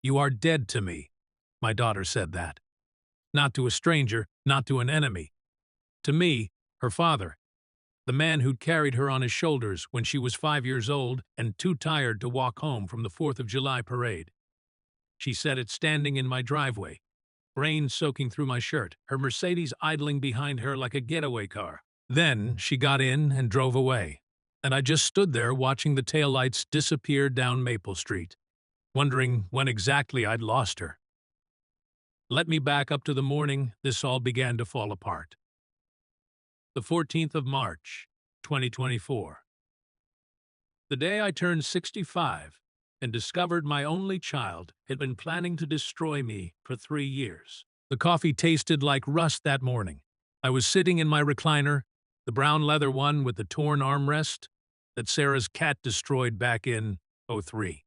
"You are dead to me." My daughter said that. Not to a stranger, not to an enemy. To me, her father, the man who'd carried her on his shoulders when she was 5 years old and too tired to walk home from the 4th of July parade. She said it standing in my driveway, rain soaking through my shirt, her Mercedes idling behind her like a getaway car. Then she got in and drove away, and I just stood there watching the taillights disappear down Maple Street, wondering when exactly I'd lost her. Let me back up to the morning this all began to fall apart. The 14th of March, 2024. The day I turned 65 and discovered my only child had been planning to destroy me for 3 years. The coffee tasted like rust that morning. I was sitting in my recliner, the brown leather one with the torn armrest that Sarah's cat destroyed back in '03,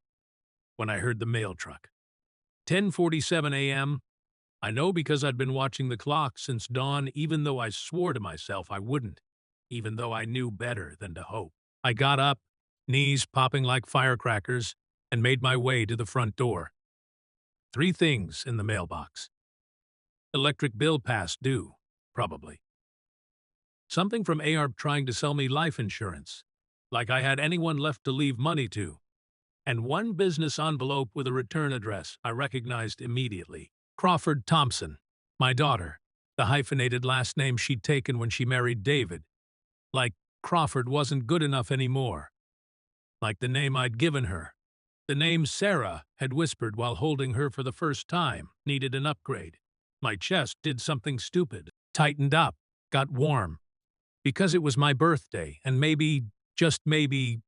when I heard the mail truck. 10:47 a.m. I know because I'd been watching the clock since dawn, even though I swore to myself I wouldn't, even though I knew better than to hope. I got up, knees popping like firecrackers, and made my way to the front door. 3 things in the mailbox. Electric bill past due, probably. Something from AARP trying to sell me life insurance, like I had anyone left to leave money to. And 1 business envelope with a return address I recognized immediately. Crawford Thompson, my daughter, the hyphenated last name she'd taken when she married David. Like Crawford wasn't good enough anymore. Like the name I'd given her. The name Sarah had whispered while holding her for the first time needed an upgrade. My chest did something stupid, tightened up, got warm. Because it was my birthday, and maybe, just maybe,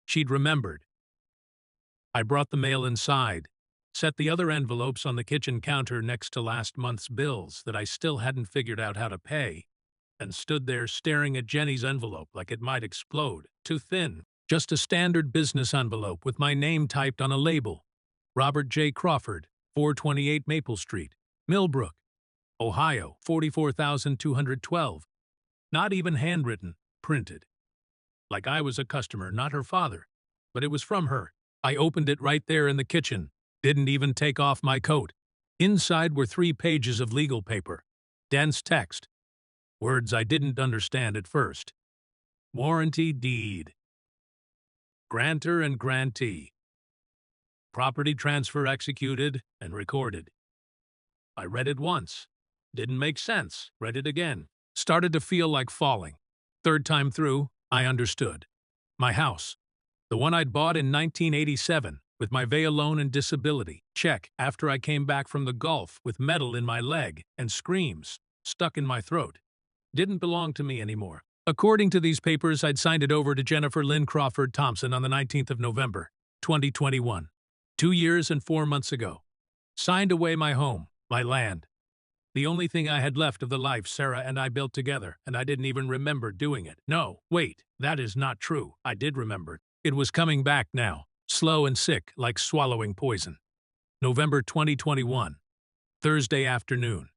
she'd remembered. I brought the mail inside, set the other envelopes on the kitchen counter next to last month's bills that I still hadn't figured out how to pay, and stood there staring at Jenny's envelope like it might explode. Too thin. Just a standard business envelope with my name typed on a label. Robert J. Crawford, 428 Maple Street, Millbrook, Ohio, 44,212. Not even handwritten, printed. Like I was a customer, not her father. But it was from her. I opened it right there in the kitchen. Didn't even take off my coat. Inside were 3 pages of legal paper. Dense text. Words I didn't understand at first. Warranty deed. Grantor and grantee. Property transfer executed and recorded. I read it once. Didn't make sense. Read it again. Started to feel like falling. 3rd time through, I understood. My house. The one I'd bought in 1987, with my VA loan and disability. Check, after I came back from the Gulf with metal in my leg and screams stuck in my throat. Didn't belong to me anymore. According to these papers, I'd signed it over to Jennifer Lynn Crawford Thompson on the 19th of November, 2021. 2 years and 4 months ago. Signed away my home, my land. The only thing I had left of the life Sarah and I built together, and I didn't even remember doing it. No, wait, that is not true. I did remember. It was coming back now, slow and sick, like swallowing poison. November 2021, Thursday afternoon.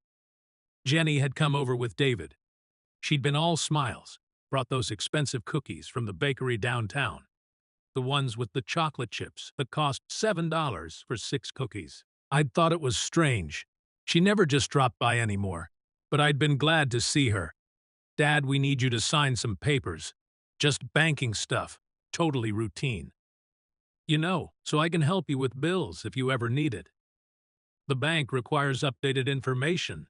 Jenny had come over with David. She'd been all smiles, brought those expensive cookies from the bakery downtown. The ones with the chocolate chips that cost $7 for 6 cookies. I'd thought it was strange. She never just dropped by anymore, but I'd been glad to see her. Dad, we need you to sign some papers. Just banking stuff, totally routine. You know, so I can help you with bills if you ever need it. The bank requires updated information.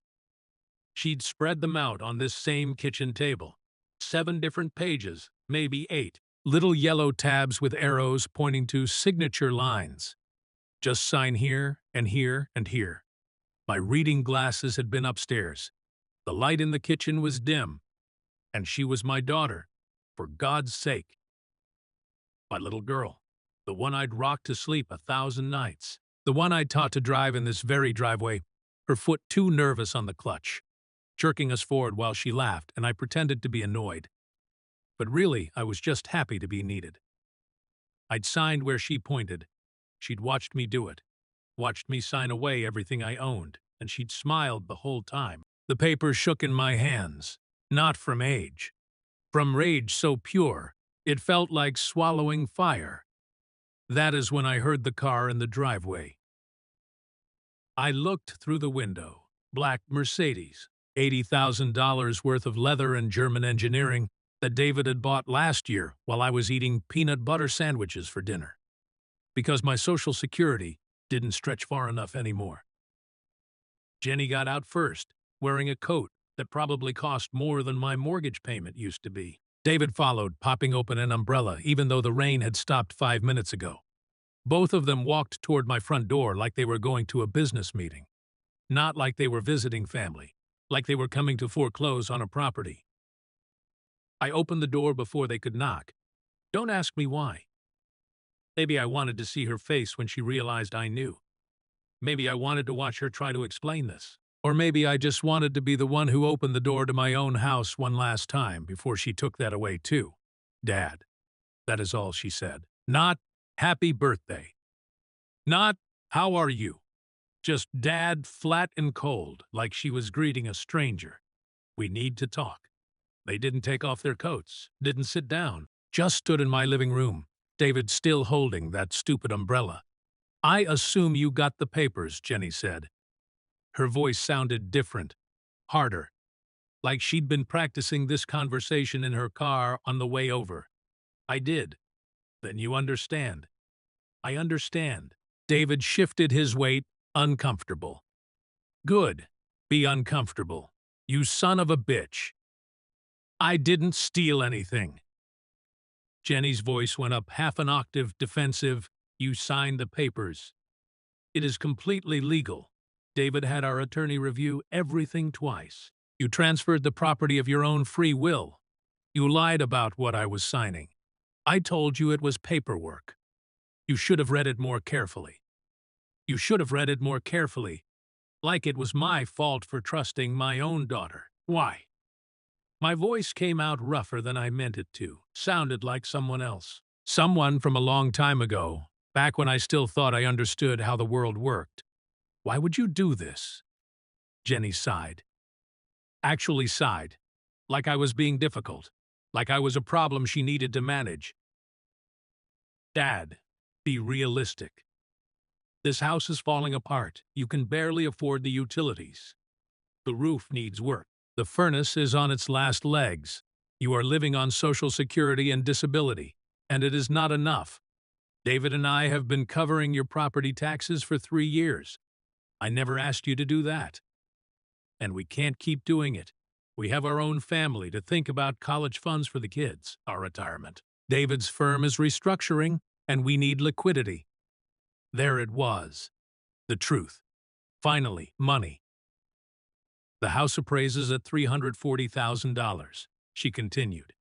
She'd spread them out on this same kitchen table. 7 different pages, maybe 8. Little yellow tabs with arrows pointing to signature lines. Just sign here and here and here. My reading glasses had been upstairs. The light in the kitchen was dim. And she was my daughter, for God's sake. My little girl, the one I'd rocked to sleep 1,000 nights. The one I'd taught to drive in this very driveway, her foot too nervous on the clutch, jerking us forward while she laughed, and I pretended to be annoyed. But really, I was just happy to be needed. I'd signed where she pointed. She'd watched me do it, watched me sign away everything I owned, and she'd smiled the whole time. The paper shook in my hands, not from age. From rage so pure, it felt like swallowing fire. That is when I heard the car in the driveway. I looked through the window. Black Mercedes. $80,000 worth of leather and German engineering that David had bought last year while I was eating peanut butter sandwiches for dinner. Because my Social Security didn't stretch far enough anymore. Jenny got out first, wearing a coat that probably cost more than my mortgage payment used to be. David followed, popping open an umbrella, even though the rain had stopped 5 minutes ago. Both of them walked toward my front door like they were going to a business meeting. Not like they were visiting family, like they were coming to foreclose on a property. I opened the door before they could knock. Don't ask me why. Maybe I wanted to see her face when she realized I knew. Maybe I wanted to watch her try to explain this. Or maybe I just wanted to be the one who opened the door to my own house one last time before she took that away too. Dad. That is all she said. Not, happy birthday. Not, how are you? Just Dad, flat and cold, like she was greeting a stranger. We need to talk. They didn't take off their coats, didn't sit down, just stood in my living room, David still holding that stupid umbrella. I assume you got the papers, Jenny said. Her voice sounded different, harder, like she'd been practicing this conversation in her car on the way over. I did. Then you understand. I understand. David shifted his weight, uncomfortable. Good. Be uncomfortable. You son of a bitch. I didn't steal anything. Jenny's voice went up half an octave, defensive. You signed the papers. It is completely legal. David had our attorney review everything twice. You transferred the property of your own free will. You lied about what I was signing. I told you it was paperwork. You should have read it more carefully. You should have read it more carefully, like it was my fault for trusting my own daughter. Why? My voice came out rougher than I meant it to, sounded like someone else. Someone from a long time ago, back when I still thought I understood how the world worked. Why would you do this? Jenny sighed. Actually sighed, like I was being difficult, like I was a problem she needed to manage. Dad, be realistic. This house is falling apart. You can barely afford the utilities. The roof needs work. The furnace is on its last legs. You are living on Social Security and disability, and it is not enough. David and I have been covering your property taxes for 3 years. I never asked you to do that. And we can't keep doing it. We have our own family to think about, college funds for the kids, our retirement. David's firm is restructuring, and we need liquidity. There it was. The truth. Finally, money. The house appraises at $340,000, she continued,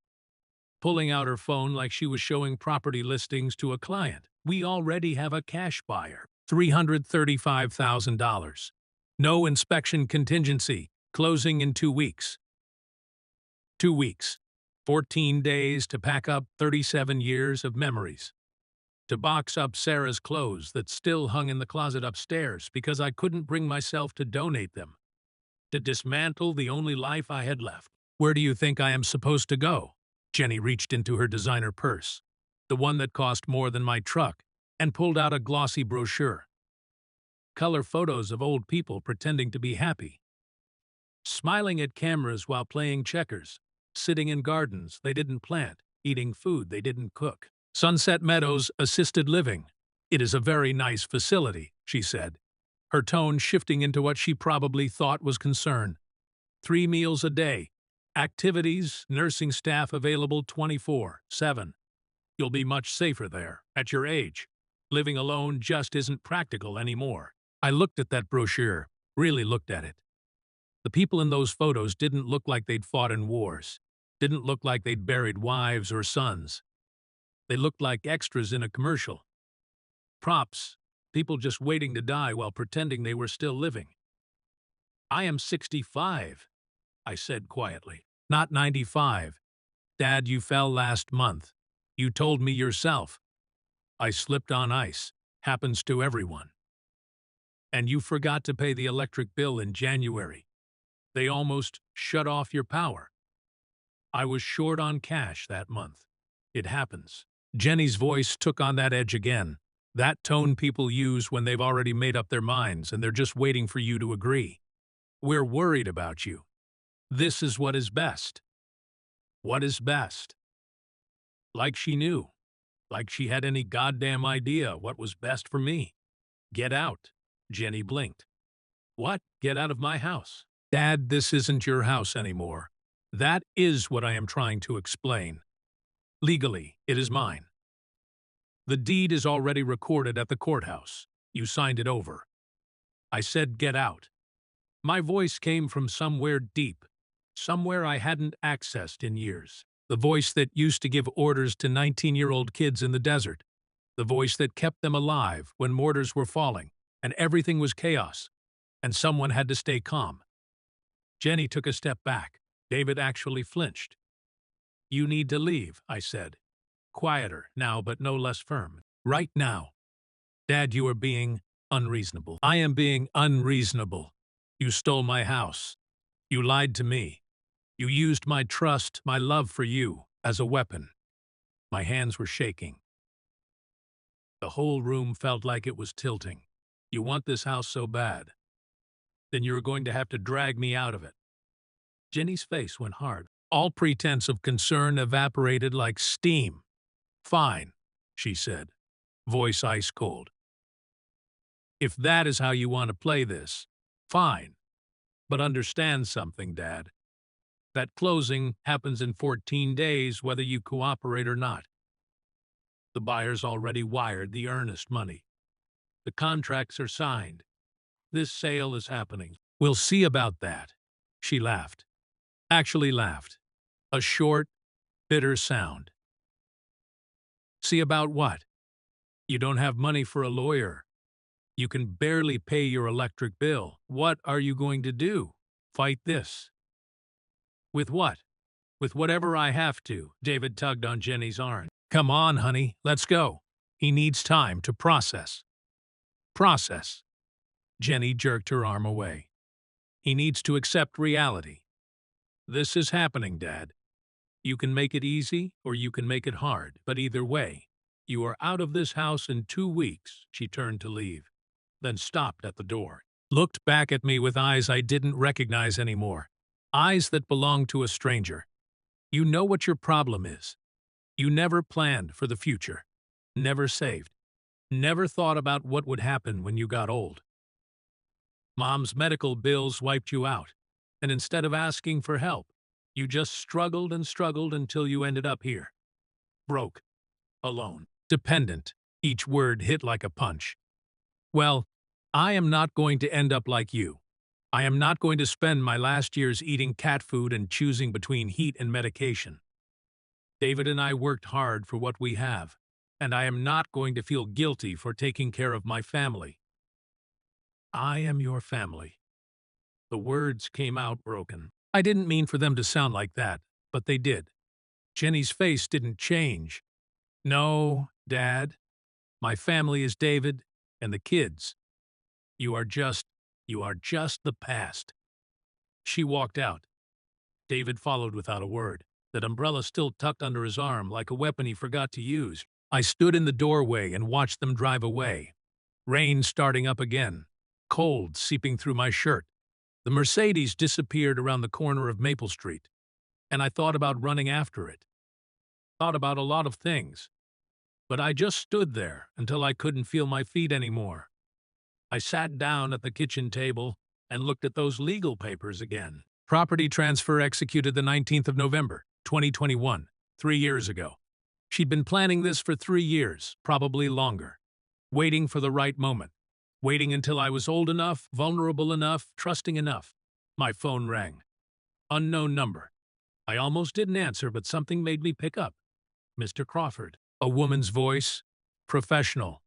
pulling out her phone like she was showing property listings to a client. We already have a cash buyer. $335,000. No inspection contingency. Closing in 2 weeks. 2 weeks. 14 days to pack up 37 years of memories. To box up Sarah's clothes that still hung in the closet upstairs because I couldn't bring myself to donate them. To dismantle the only life I had left. Where do you think I am supposed to go? Jenny reached into her designer purse, the one that cost more than my truck, and pulled out a glossy brochure. Color photos of old people pretending to be happy. Smiling at cameras while playing checkers, sitting in gardens they didn't plant, eating food they didn't cook. Sunset Meadows Assisted Living. It is a very nice facility, she said, her tone shifting into what she probably thought was concern. 3 meals a day. Activities, nursing staff available 24/7. You'll be much safer there, at your age. Living alone just isn't practical anymore. I looked at that brochure, really looked at it. The people in those photos didn't look like they'd fought in wars, didn't look like they'd buried wives or sons. They looked like extras in a commercial. Props, people just waiting to die while pretending they were still living. I am 65, I said quietly. Not 95. Dad, you fell last month. You told me yourself. I slipped on ice. Happens to everyone. And you forgot to pay the electric bill in January. They almost shut off your power. I was short on cash that month. It happens. Jenny's voice took on that edge again, That tone people use when they've already made up their minds and they're just waiting for you to agree. We're worried about you. This is what is best. What is best? Like she knew. Like she had any goddamn idea what was best for me. Get out. Jenny blinked. What? Get out of my house. Dad, this isn't your house anymore. That is what I am trying to explain. Legally, it is mine. The deed is already recorded at the courthouse. You signed it over. I said get out. My voice came from somewhere deep, somewhere I hadn't accessed in years. The voice that used to give orders to 19-year-old kids in the desert. The voice that kept them alive when mortars were falling and everything was chaos, and someone had to stay calm. Jenny took a step back. David actually flinched. You need to leave, I said. Quieter now, but no less firm. Right now. Dad, you are being unreasonable. I am being unreasonable. You stole my house. You lied to me. You used my trust, my love for you, as a weapon. My hands were shaking. The whole room felt like it was tilting. You want this house so bad. Then you're going to have to drag me out of it. Jenny's face went hard. All pretense of concern evaporated like steam. Fine, she said, voice ice cold. If that is how you want to play this, fine. But understand something, Dad. That closing happens in 14 days whether you cooperate or not. The buyer's already wired the earnest money. The contracts are signed. This sale is happening. We'll see about that. She laughed. Actually laughed. A short, bitter sound. See about what? You don't have money for a lawyer. You can barely pay your electric bill. What are you going to do? Fight this? With what? With whatever I have to. David tugged on Jenny's arm. Come on, honey, let's go. He needs time to process. Process. Jenny jerked her arm away. He needs to accept reality. This is happening, Dad. You can make it easy or you can make it hard, but either way, you are out of this house in 2 weeks. She turned to leave, then stopped at the door, looked back at me with eyes I didn't recognize anymore, eyes that belonged to a stranger. You know what your problem is. You never planned for the future, never saved, never thought about what would happen when you got old. Mom's medical bills wiped you out, and instead of asking for help, you just struggled and struggled until you ended up here. Broke. Alone. Dependent. Each word hit like a punch. Well, I am not going to end up like you. I am not going to spend my last years eating cat food and choosing between heat and medication. David and I worked hard for what we have, and I am not going to feel guilty for taking care of my family. I am your family. The words came out broken. I didn't mean for them to sound like that, but they did. Jenny's face didn't change. No, Dad. My family is David and the kids. You are just the past. She walked out. David followed without a word, that umbrella still tucked under his arm like a weapon he forgot to use. I stood in the doorway and watched them drive away. Rain starting up again, cold seeping through my shirt. The Mercedes disappeared around the corner of Maple Street, and I thought about running after it. Thought about a lot of things. But I just stood there until I couldn't feel my feet anymore. I sat down at the kitchen table and looked at those legal papers again. Property transfer executed the 19th of November, 2021, 3 years ago. She'd been planning this for 3 years, probably longer. Waiting for the right moment. Waiting until I was old enough, vulnerable enough, trusting enough. My phone rang. Unknown number. I almost didn't answer, but something made me pick up. Mr. Crawford. A woman's voice. Professional.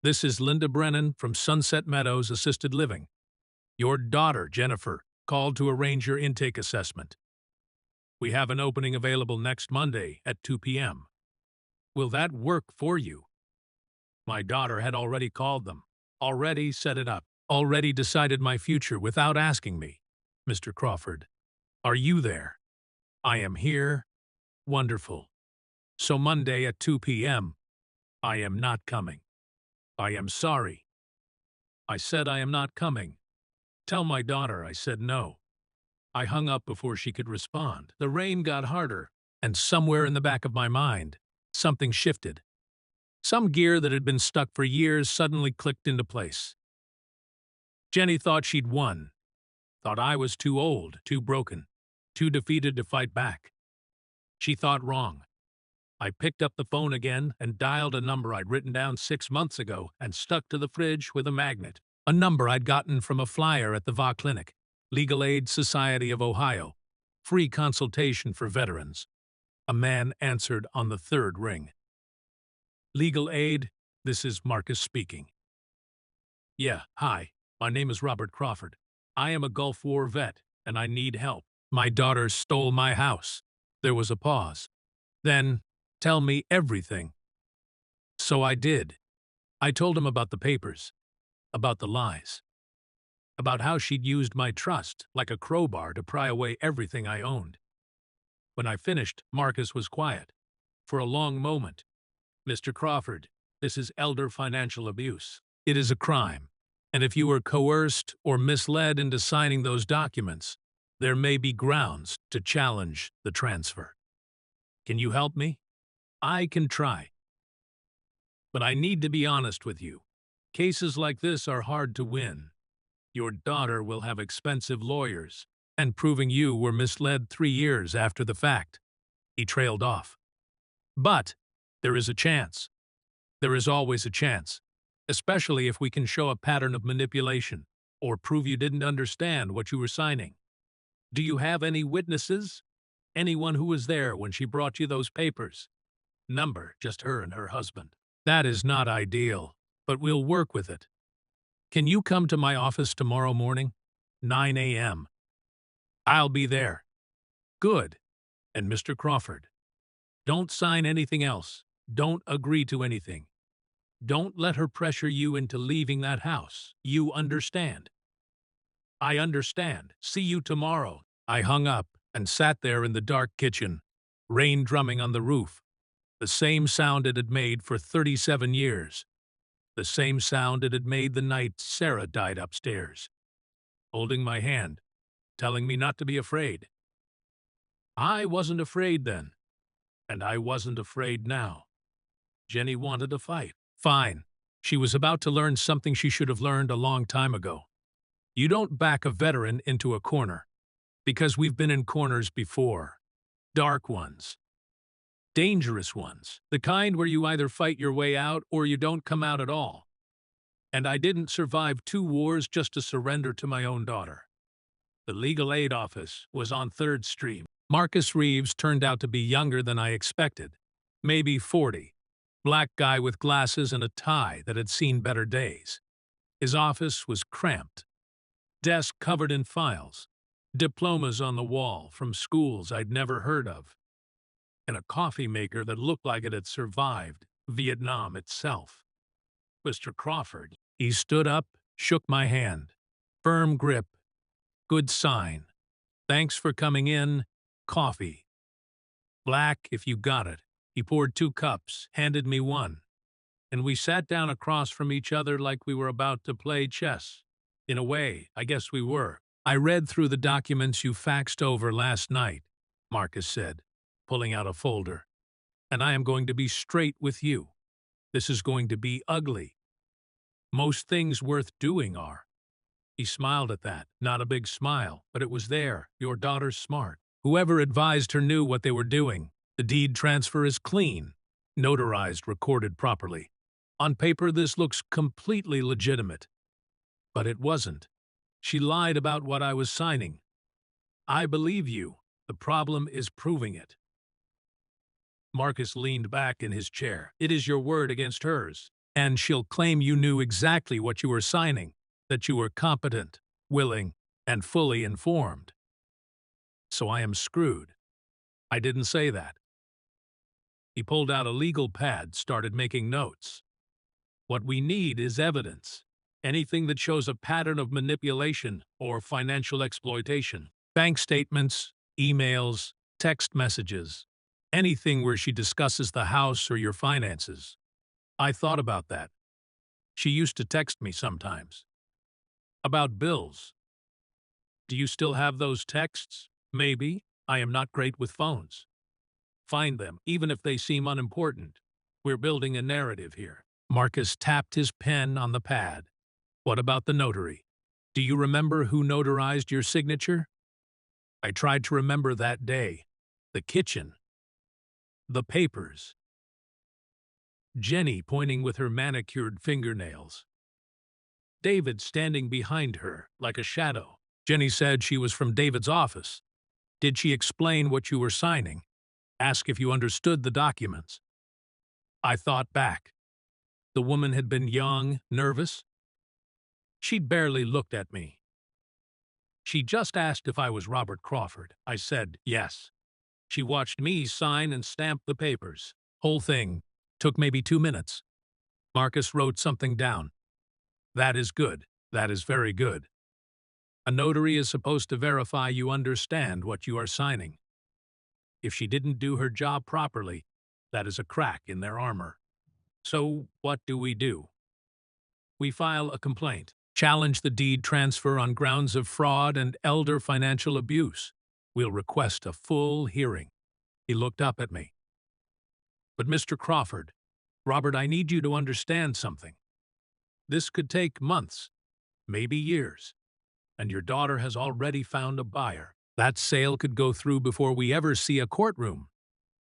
This is Linda Brennan from Sunset Meadows Assisted Living. Your daughter, Jennifer, called to arrange your intake assessment. We have an opening available next Monday at 2 p.m. Will that work for you? My daughter had already called them. Already set it up, already decided my future without asking me. Mr. Crawford, are you there? I am here. Wonderful. So Monday at 2 p.m., I am not coming. I am sorry. I said I am not coming. Tell my daughter I said no. I hung up before she could respond. The rain got harder, and somewhere in the back of my mind, something shifted. Some gear that had been stuck for years suddenly clicked into place. Jenny thought she'd won, thought I was too old, too broken, too defeated to fight back. She thought wrong. I picked up the phone again and dialed a number I'd written down 6 months ago and stuck to the fridge with a magnet. A number I'd gotten from a flyer at the VA Clinic, Legal Aid Society of Ohio, free consultation for veterans. A man answered on the third ring. Legal Aid, this is Marcus speaking. Yeah, hi, my name is Robert Crawford. I am a Gulf War vet, and I need help. My daughter stole my house. There was a pause. Then, tell me everything. So I did. I told him about the papers, about the lies, about how she'd used my trust like a crowbar to pry away everything I owned. When I finished, Marcus was quiet. For a long moment. Mr. Crawford, this is elder financial abuse. It is a crime. And if you were coerced or misled into signing those documents, there may be grounds to challenge the transfer. Can you help me? I can try. But I need to be honest with you. Cases like this are hard to win. Your daughter will have expensive lawyers, and proving you were misled 3 years after the fact. He trailed off. But there is a chance. There is always a chance, especially if we can show a pattern of manipulation or prove you didn't understand what you were signing. Do you have any witnesses? Anyone who was there when she brought you those papers? Number, just her and her husband. That is not ideal, but we'll work with it. Can you come to my office tomorrow morning? 9 a.m. I'll be there. Good. And Mr. Crawford, don't sign anything else. Don't agree to anything. Don't let her pressure you into leaving that house. You understand? I understand. See you tomorrow. I hung up and sat there in the dark kitchen, rain drumming on the roof. The same sound it had made for 37 years. The same sound it had made the night Sarah died upstairs. Holding my hand, telling me not to be afraid. I wasn't afraid then, and I wasn't afraid now. Jenny wanted to fight. Fine. She was about to learn something she should have learned a long time ago. You don't back a veteran into a corner, because we've been in corners before. Dark ones. Dangerous ones. The kind where you either fight your way out or you don't come out at all. And I didn't survive 2 wars just to surrender to my own daughter. The legal aid office was on 3rd Street. Marcus Reeves turned out to be younger than I expected. Maybe 40. Black guy with glasses and a tie that had seen better days. His office was cramped. Desk covered in files. Diplomas on the wall from schools I'd never heard of. And a coffee maker that looked like it had survived Vietnam itself. Mr. Crawford. He stood up, shook my hand. Firm grip. Good sign. Thanks for coming in. Coffee. Black if you got it. He poured 2 cups, handed me one. And we sat down across from each other like we were about to play chess. In a way, I guess we were. I read through the documents you faxed over last night, Marcus said, pulling out a folder. And I am going to be straight with you. This is going to be ugly. Most things worth doing are. He smiled at that. Not a big smile, but it was there. Your daughter's smart. Whoever advised her knew what they were doing. The deed transfer is clean, notarized, recorded properly. On paper, this looks completely legitimate. But it wasn't. She lied about what I was signing. I believe you. The problem is proving it. Marcus leaned back in his chair. It is your word against hers. And she'll claim you knew exactly what you were signing, that you were competent, willing, and fully informed. So I am screwed. I didn't say that. He pulled out a legal pad, started making notes. What we need is evidence. Anything that shows a pattern of manipulation or financial exploitation. Bank statements, emails, text messages. Anything where she discusses the house or your finances. I thought about that. She used to text me sometimes. About bills. Do you still have those texts? Maybe. I am not great with phones. Find them, even if they seem unimportant. We're building a narrative here. Marcus tapped his pen on the pad. What about the notary? Do you remember who notarized your signature? I tried to remember that day. The kitchen. The papers. Jenny pointing with her manicured fingernails. David standing behind her, like a shadow. Jenny said she was from David's office. Did she explain what you were signing? Ask if you understood the documents. I thought back. The woman had been young, nervous. She'd barely looked at me. She just asked if I was Robert Crawford. I said yes. She watched me sign and stamp the papers. Whole thing took maybe 2 minutes. Marcus wrote something down. That is good. That is very good. A notary is supposed to verify you understand what you are signing. If she didn't do her job properly, that is a crack in their armor. So what do? We file a complaint, challenge the deed transfer on grounds of fraud and elder financial abuse. We'll request a full hearing. He looked up at me. But Mr. Crawford, Robert, I need you to understand something. This could take months, maybe years, and your daughter has already found a buyer. That sale could go through before we ever see a courtroom.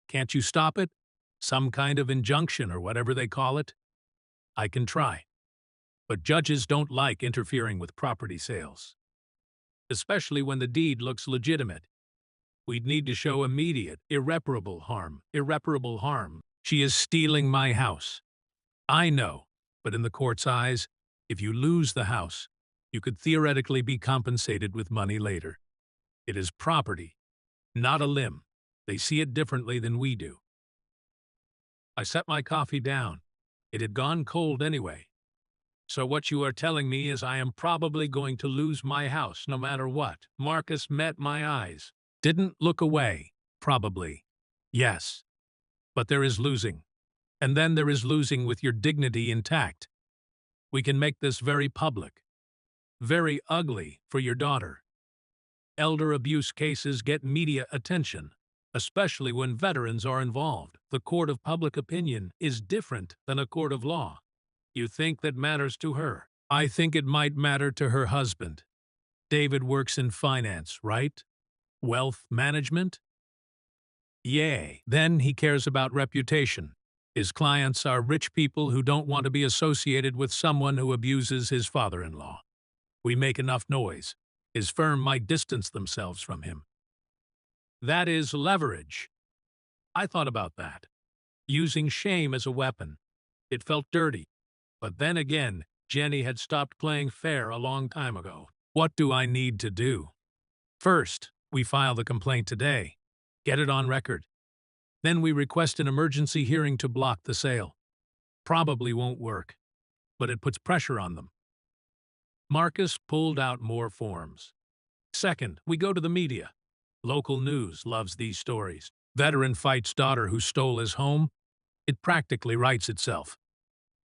Can't you stop it? Some kind of injunction or whatever they call it? I can try. But judges don't like interfering with property sales, especially when the deed looks legitimate. We'd need to show immediate, irreparable harm. Irreparable harm. She is stealing my house. I know, but in the court's eyes, if you lose the house, you could theoretically be compensated with money later. It is property, not a limb. They see it differently than we do. I set my coffee down. It had gone cold anyway. So what you are telling me is I am probably going to lose my house no matter what. Marcus met my eyes. Didn't look away. Probably. Yes. But there is losing. And then there is losing with your dignity intact. We can make this very public. Very ugly for your daughter. Elder abuse cases get media attention, especially when veterans are involved. The court of public opinion is different than a court of law. You think that matters to her? I think it might matter to her husband. David works in finance, right? Wealth management? Yay. Then he cares about reputation. His clients are rich people who don't want to be associated with someone who abuses his father-in-law. We make enough noise. His firm might distance themselves from him. That is leverage. I thought about that. Using shame as a weapon. It felt dirty. But then again, Jenny had stopped playing fair a long time ago. What do I need to do? First, we file the complaint today. Get it on record. Then we request an emergency hearing to block the sale. Probably won't work, but it puts pressure on them. Marcus pulled out more forms. Second, we go to the media. Local news loves these stories. Veteran fights daughter who stole his home. It practically writes itself.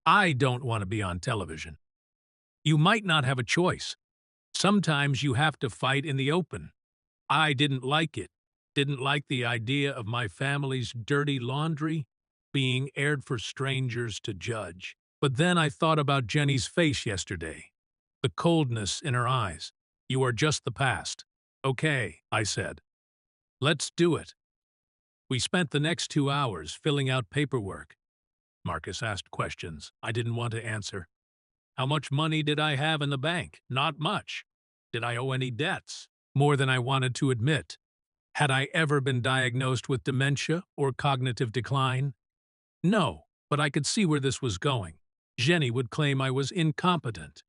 I don't want to be on television. You might not have a choice. Sometimes you have to fight in the open. I didn't like it. Didn't like the idea of my family's dirty laundry being aired for strangers to judge. But then I thought about Jenny's face yesterday. The coldness in her eyes. You are just the past. Okay, I said. Let's do it. We spent the next 2 hours filling out paperwork. Marcus asked questions I didn't want to answer. How much money did I have in the bank? Not much. Did I owe any debts? More than I wanted to admit. Had I ever been diagnosed with dementia or cognitive decline? No, but I could see where this was going. Jenny would claim I was incompetent.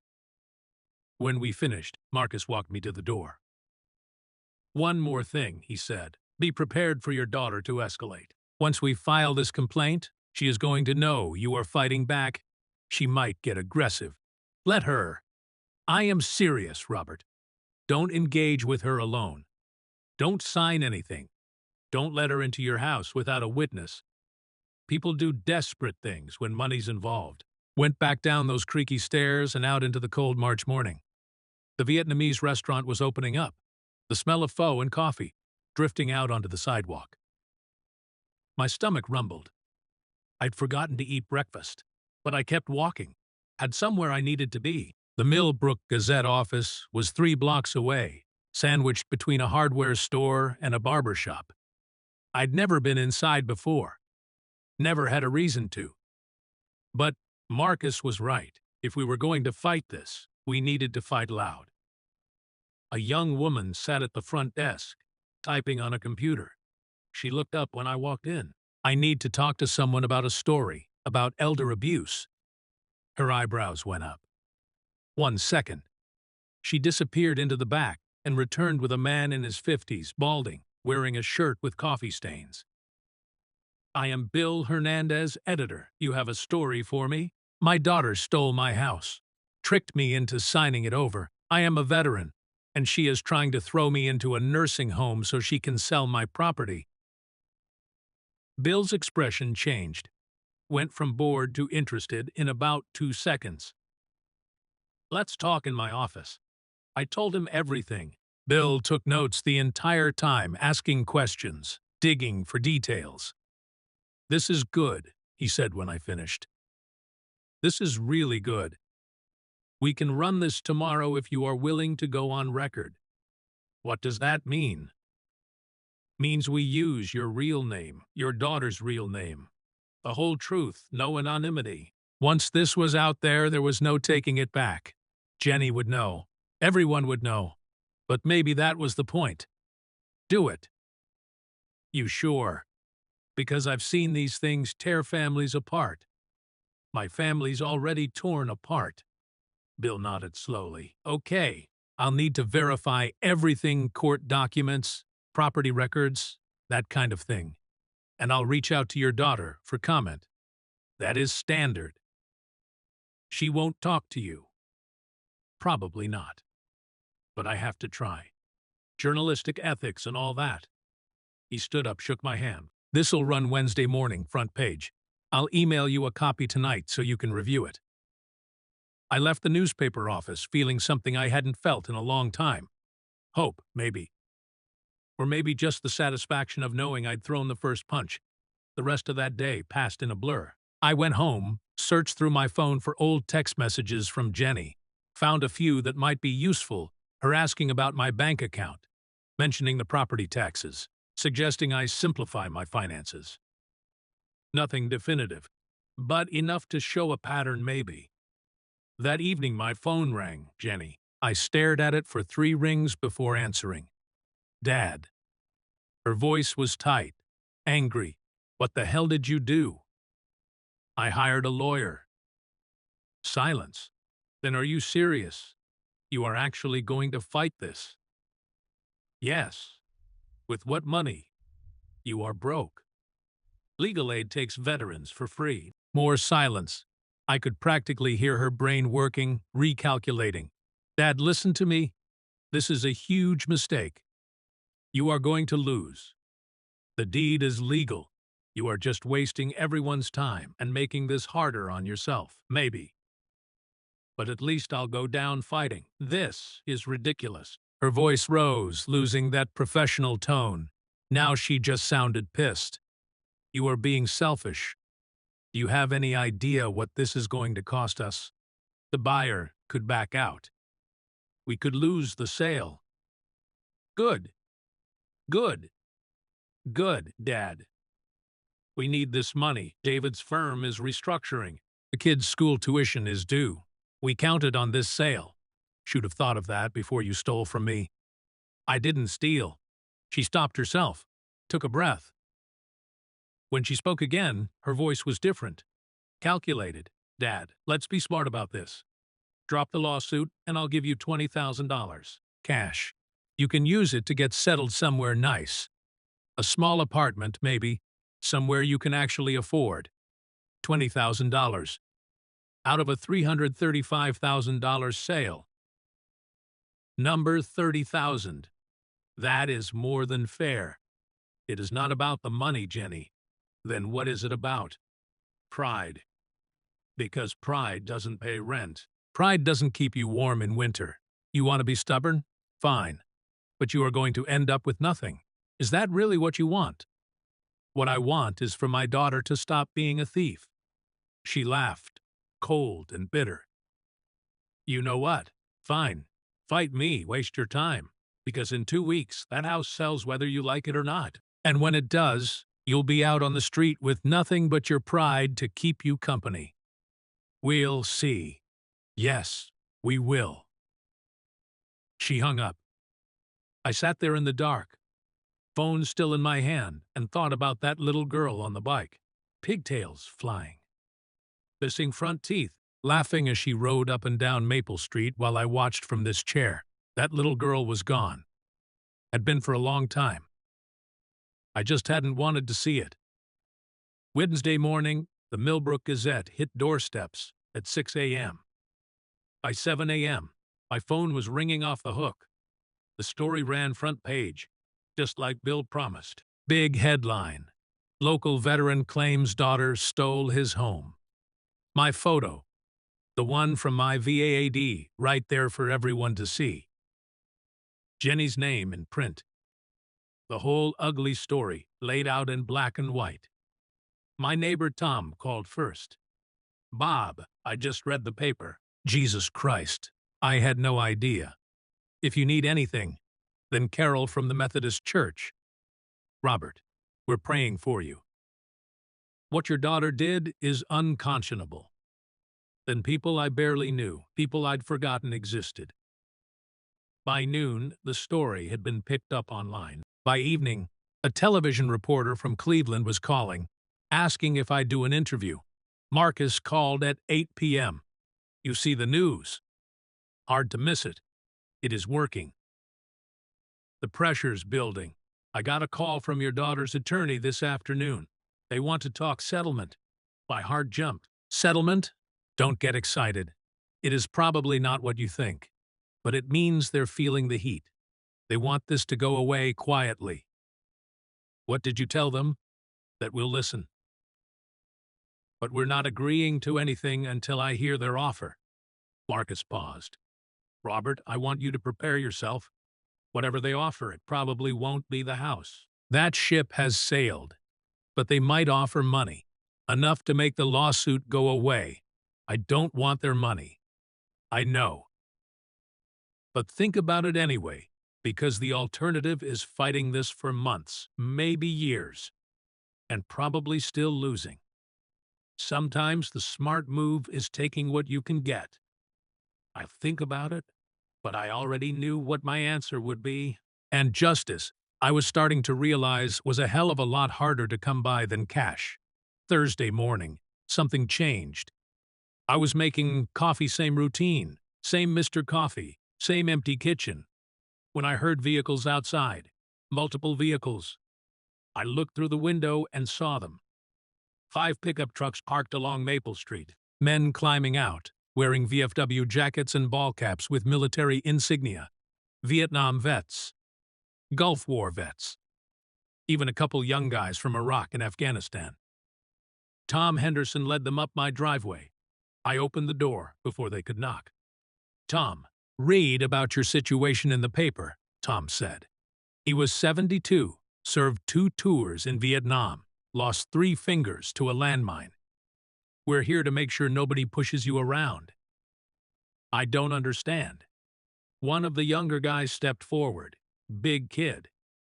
When we finished, Marcus walked me to the door. One more thing, he said. Be prepared for your daughter to escalate. Once we file this complaint, she is going to know you are fighting back. She might get aggressive. Let her. I am serious, Robert. Don't engage with her alone. Don't sign anything. Don't let her into your house without a witness. People do desperate things when money's involved. Went back down those creaky stairs and out into the cold March morning. The Vietnamese restaurant was opening up, the smell of pho and coffee drifting out onto the sidewalk. My stomach rumbled. I'd forgotten to eat breakfast, but I kept walking, had somewhere I needed to be. The Millbrook Gazette office was 3 blocks away, sandwiched between a hardware store and a barber shop. I'd never been inside before, never had a reason to. But Marcus was right. If we were going to fight this, we needed to fight loud. A young woman sat at the front desk, typing on a computer. She looked up when I walked in. I need to talk to someone about a story, about elder abuse. Her eyebrows went up. 1 second. She disappeared into the back and returned with a man in his 50s, balding, wearing a shirt with coffee stains. I am Bill Hernandez, editor. You have a story for me? My daughter stole my house, tricked me into signing it over. I am a veteran, and she is trying to throw me into a nursing home so she can sell my property. Bill's expression changed, went from bored to interested in about 2 seconds. Let's talk in my office. I told him everything. Bill took notes the entire time, asking questions, digging for details. This is good, he said when I finished. This is really good. We can run this tomorrow if you are willing to go on record. What does that mean? Means we use your real name, your daughter's real name. The whole truth, no anonymity. Once this was out there, there was no taking it back. Jenny would know. Everyone would know. But maybe that was the point. Do it. You sure? Because I've seen these things tear families apart. My family's already torn apart. Bill nodded slowly. Okay, I'll need to verify everything, court documents, property records, that kind of thing. And I'll reach out to your daughter for comment. That is standard. She won't talk to you. Probably not. But I have to try. Journalistic ethics and all that. He stood up, shook my hand. This'll run Wednesday morning, front page. I'll email you a copy tonight so you can review it. I left the newspaper office feeling something I hadn't felt in a long time. Hope, maybe. Or maybe just the satisfaction of knowing I'd thrown the first punch. The rest of that day passed in a blur. I went home, searched through my phone for old text messages from Jenny, found a few that might be useful, her asking about my bank account, mentioning the property taxes, suggesting I simplify my finances. Nothing definitive, but enough to show a pattern maybe. That evening my phone rang, Jenny. I stared at it for 3 rings before answering. Dad. Her voice was tight, angry. What the hell did you do? I hired a lawyer. Silence. Then are you serious? You are actually going to fight this? Yes. With what money? You are broke. Legal aid takes veterans for free. More silence. I could practically hear her brain working, recalculating. Dad, listen to me. This is a huge mistake. You are going to lose. The deed is legal. You are just wasting everyone's time and making this harder on yourself, maybe. But at least I'll go down fighting. This is ridiculous. Her voice rose, losing that professional tone. Now she just sounded pissed. You are being selfish. Do you have any idea what this is going to cost us? The buyer could back out. We could lose the sale. Good. Good. Good, Dad. We need this money. David's firm is restructuring. The kid's school tuition is due. We counted on this sale. Should have thought of that before you stole from me. I didn't steal. She stopped herself, took a breath. When she spoke again, her voice was different. Calculated. Dad, let's be smart about this. Drop the lawsuit, and I'll give you $20,000. Cash. You can use it to get settled somewhere nice. A small apartment, maybe. Somewhere you can actually afford. $20,000. Out of a $335,000 sale. Number 30,000. That is more than fair. It is not about the money, Jenny. Then what is it about? Pride. Because pride doesn't pay rent. Pride doesn't keep you warm in winter. You want to be stubborn? Fine. But you are going to end up with nothing. Is that really what you want? What I want is for my daughter to stop being a thief. She laughed, cold and bitter. You know what? Fine. Fight me, waste your time. Because in 2 weeks, that house sells whether you like it or not. And when it does, you'll be out on the street with nothing but your pride to keep you company. We'll see. Yes, we will. She hung up. I sat there in the dark, phone still in my hand, and thought about that little girl on the bike, pigtails flying, missing front teeth, laughing as she rode up and down Maple Street while I watched from this chair. That little girl was gone. Had been for a long time. I just hadn't wanted to see it. Wednesday morning, the Millbrook Gazette hit doorsteps at 6 a.m. By 7 a.m., my phone was ringing off the hook. The story ran front page, just like Bill promised. Big headline: Local veteran claims daughter stole his home. My photo, the one from my VAAD, right there for everyone to see. Jenny's name in print. The whole ugly story laid out in black and white. My neighbor Tom called first. Bob, I just read the paper. Jesus Christ, I had no idea. If you need anything, then Carol from the Methodist Church. Robert, we're praying for you. What your daughter did is unconscionable. Then people I barely knew, people I'd forgotten existed. By noon, the story had been picked up online. By evening, a television reporter from Cleveland was calling, asking if I'd do an interview. Marcus called at 8 p.m. You see the news. Hard to miss it. It is working. The pressure's building. I got a call from your daughter's attorney this afternoon. They want to talk settlement. My heart jumped. Settlement? Don't get excited. It is probably not what you think. But it means they're feeling the heat. They want this to go away quietly. What did you tell them? That we'll listen. But we're not agreeing to anything until I hear their offer. Marcus paused. Robert, I want you to prepare yourself. Whatever they offer, it probably won't be the house. That ship has sailed. But they might offer money. Enough to make the lawsuit go away. I don't want their money. I know. But think about it anyway, because the alternative is fighting this for months, maybe years, and probably still losing. Sometimes the smart move is taking what you can get. I think about it, but I already knew what my answer would be. And justice, I was starting to realize, was a hell of a lot harder to come by than cash. Thursday morning, something changed. I was making coffee, same routine, same Mr. Coffee, same empty kitchen. When I heard vehicles outside, multiple vehicles, I looked through the window and saw them. 5 pickup trucks parked along Maple Street. Men climbing out, wearing VFW jackets and ball caps with military insignia. Vietnam vets. Gulf War vets. Even a couple young guys from Iraq and Afghanistan. Tom Henderson led them up my driveway. I opened the door before they could knock. Tom, read about your situation in the paper, Tom said. He was 72, served 2 tours in Vietnam, lost 3 fingers to a landmine. We're here to make sure nobody pushes you around. I don't understand. One of the younger guys stepped forward, big kid,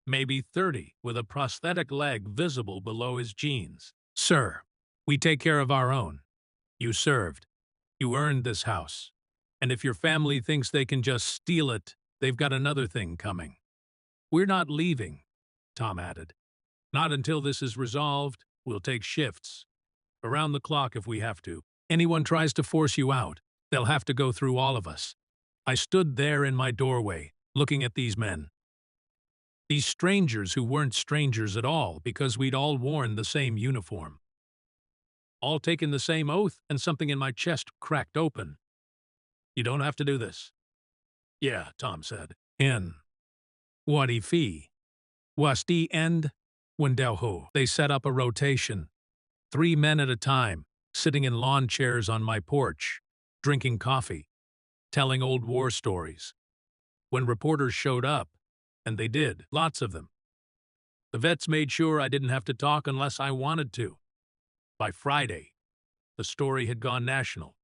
maybe 30, with a prosthetic leg visible below his jeans. Sir, we take care of our own. You served. You earned this house. And if your family thinks they can just steal it, they've got another thing coming. We're not leaving, Tom added. Not until this is resolved. We'll take shifts. Around the clock if we have to. Anyone tries to force you out, they'll have to go through all of us. I stood there in my doorway, looking at these men. These strangers who weren't strangers at all because we'd all worn the same uniform. All taken the same oath, and something in my chest cracked open. You don't have to do this. Yeah, Tom said. In. What fee? Was the end? When Ho. They set up a rotation. 3 men at a time, sitting in lawn chairs on my porch, drinking coffee, telling old war stories. When reporters showed up, and they did, lots of them, the vets made sure I didn't have to talk unless I wanted to. By Friday, the story had gone national.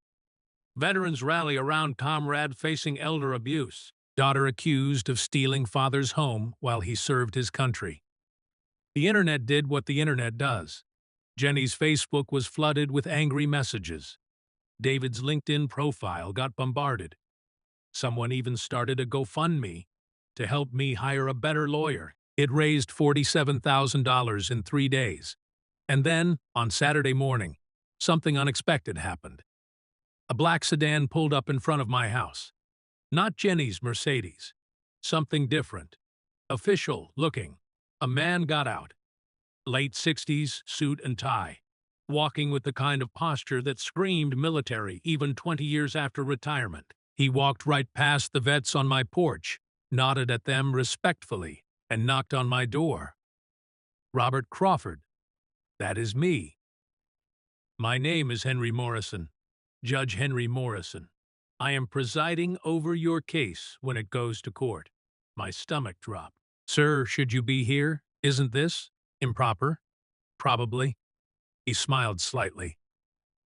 Veterans rally around comrade facing elder abuse. Daughter accused of stealing father's home while he served his country. The internet did what the internet does. Jenny's Facebook was flooded with angry messages. David's LinkedIn profile got bombarded. Someone even started a GoFundMe to help me hire a better lawyer. It raised $47,000 in 3 days. And then, on Saturday morning, something unexpected happened. A black sedan pulled up in front of my house. Not Jenny's Mercedes. Something different. Official looking. A man got out. Late 60s, suit and tie. Walking with the kind of posture that screamed military even 20 years after retirement. He walked right past the vets on my porch, nodded at them respectfully, and knocked on my door. Robert Crawford. That is me. My name is Henry Morrison. Judge Henry Morrison. I am presiding over your case when it goes to court. My stomach dropped. Sir, should you be here? Isn't this improper? Probably. He smiled slightly.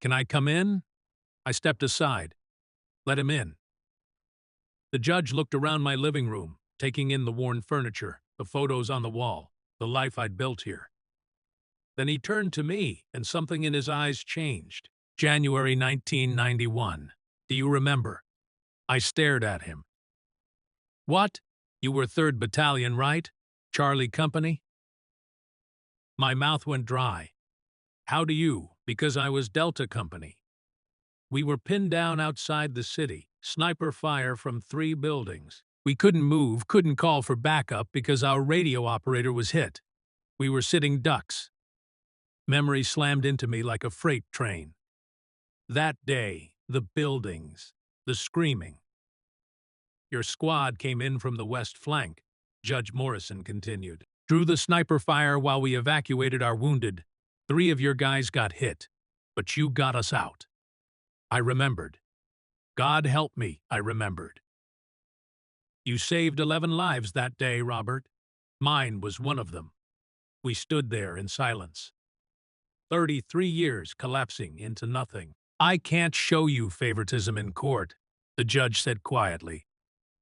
Can I come in? I stepped aside. Let him in. The judge looked around my living room, taking in the worn furniture, the photos on the wall, the life I'd built here. Then he turned to me, and something in his eyes changed. January 1991. Do you remember? I stared at him. What? You were 3rd Battalion, right? Charlie Company? My mouth went dry. How do you? Because I was Delta Company. We were pinned down outside the city, sniper fire from 3 buildings. We couldn't move, couldn't call for backup because our radio operator was hit. We were sitting ducks. Memory slammed into me like a freight train. That day, the buildings, the screaming. Your squad came in from the west flank, Judge Morrison continued. Drew the sniper fire while we evacuated our wounded. 3 of your guys got hit, but you got us out. I remembered. God help me, I remembered. You saved 11 lives that day, Robert. Mine was one of them. We stood there in silence. 33 years collapsing into nothing. I can't show you favoritism in court, the judge said quietly.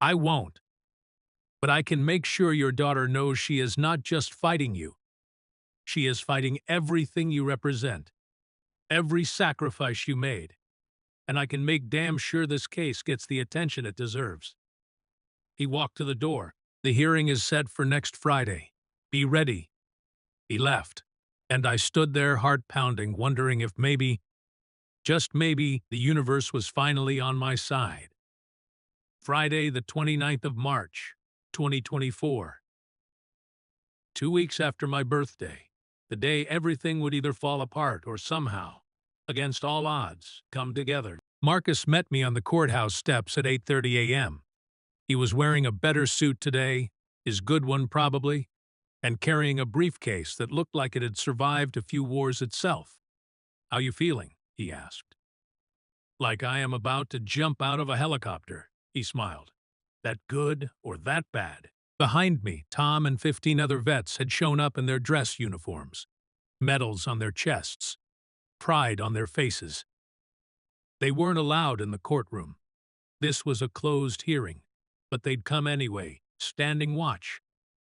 I won't. But I can make sure your daughter knows she is not just fighting you. She is fighting everything you represent, every sacrifice you made. And I can make damn sure this case gets the attention it deserves. He walked to the door. The hearing is set for next Friday. Be ready. He left, and I stood there heart pounding, wondering if maybe, just maybe, the universe was finally on my side. Friday, the 29th of March, 2024. 2 weeks after my birthday, the day everything would either fall apart or somehow, against all odds, come together. Marcus met me on the courthouse steps at 8:30 a.m. He was wearing a better suit today, his good one probably, and carrying a briefcase that looked like it had survived a few wars itself. How you feeling? He asked. Like I am about to jump out of a helicopter, he smiled. That good or that bad? Behind me, Tom and 15 other vets had shown up in their dress uniforms, medals on their chests, pride on their faces. They weren't allowed in the courtroom. This was a closed hearing, but they'd come anyway, standing watch,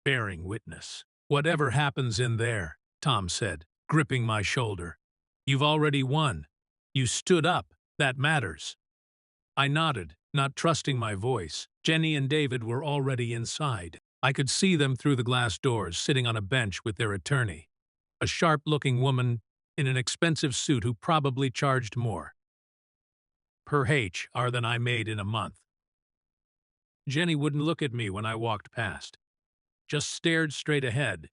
bearing witness. Whatever happens in there, Tom said, gripping my shoulder. You've already won. You stood up. That matters. I nodded, not trusting my voice. Jenny and David were already inside. I could see them through the glass doors, sitting on a bench with their attorney, a sharp-looking woman in an expensive suit who probably charged more per HR than I made in a month. Jenny wouldn't look at me when I walked past, just stared straight ahead,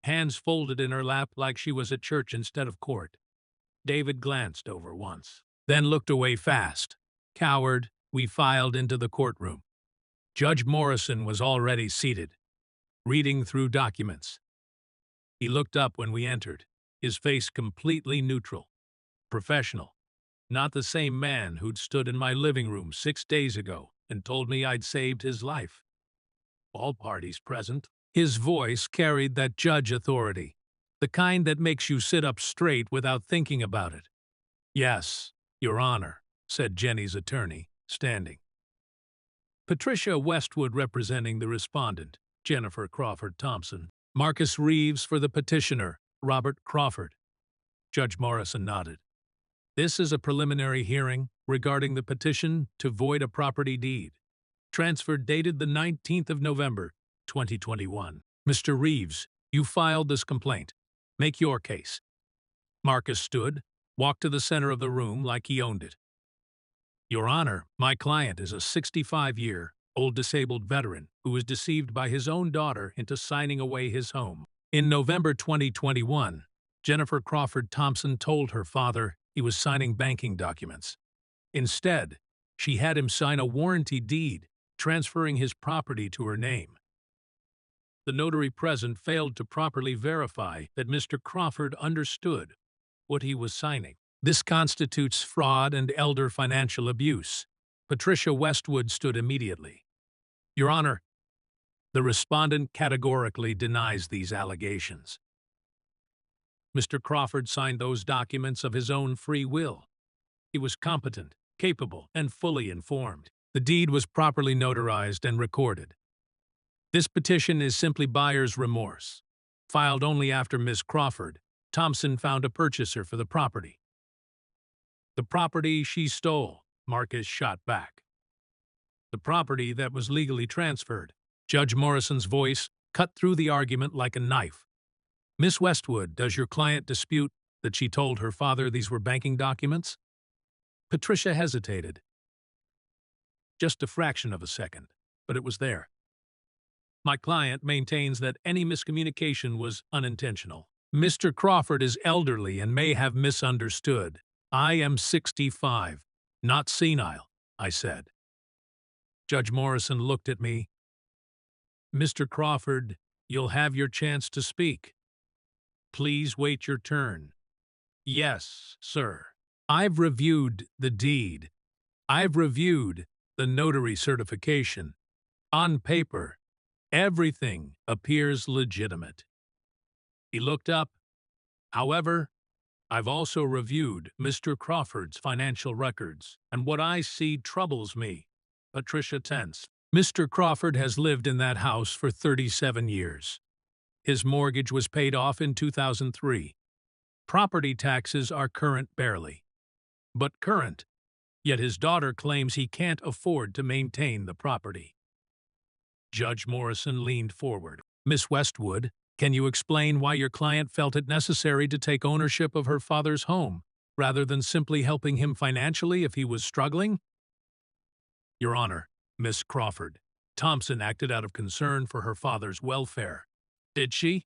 hands folded in her lap like she was at church instead of court. David glanced over once, then looked away fast. Coward, we filed into the courtroom. Judge Morrison was already seated, reading through documents. He looked up when we entered, his face completely neutral. Professional. Not the same man who'd stood in my living room 6 days ago and told me I'd saved his life. All parties present. His voice carried that judge authority, the kind that makes you sit up straight without thinking about it. "Yes, Your Honor," said Jenny's attorney, standing. Patricia Westwood representing the respondent, Jennifer Crawford Thompson. Marcus Reeves for the petitioner, Robert Crawford. Judge Morrison nodded. This is a preliminary hearing regarding the petition to void a property deed. Transfer dated the 19th of November, 2021. Mr. Reeves, you filed this complaint. Make your case. Marcus stood, walked to the center of the room like he owned it. Your Honor, my client is a 65-year-old disabled veteran who was deceived by his own daughter into signing away his home. In November 2021, Jennifer Crawford Thompson told her father he was signing banking documents. Instead, she had him sign a warranty deed, transferring his property to her name. The notary present failed to properly verify that Mr. Crawford understood what he was signing. This constitutes fraud and elder financial abuse. Patricia Westwood stood immediately. Your Honor, the respondent categorically denies these allegations. Mr. Crawford signed those documents of his own free will. He was competent, capable, and fully informed. The deed was properly notarized and recorded. This petition is simply buyer's remorse, filed only after Ms. Crawford Thompson found a purchaser for the property. The property she stole, Marcus shot back. The property that was legally transferred. Judge Morrison's voice cut through the argument like a knife. Miss Westwood, does your client dispute that she told her father these were banking documents? Patricia hesitated. Just a fraction of a second, but it was there. My client maintains that any miscommunication was unintentional. Mr. Crawford is elderly and may have misunderstood. I am 65, not senile, I said. Judge Morrison looked at me. Mr. Crawford, you'll have your chance to speak. Please wait your turn. Yes, sir. I've reviewed the deed. I've reviewed the notary certification. On paper, everything appears legitimate. He looked up. However, I've also reviewed Mr. Crawford's financial records, and what I see troubles me. Patricia tensed. Mr. Crawford has lived in that house for 37 years. His mortgage was paid off in 2003. Property taxes are current barely, but current, yet his daughter claims he can't afford to maintain the property. Judge Morrison leaned forward. Miss Westwood, can you explain why your client felt it necessary to take ownership of her father's home, rather than simply helping him financially if he was struggling? Your Honor, Miss Crawford Thompson acted out of concern for her father's welfare. Did she?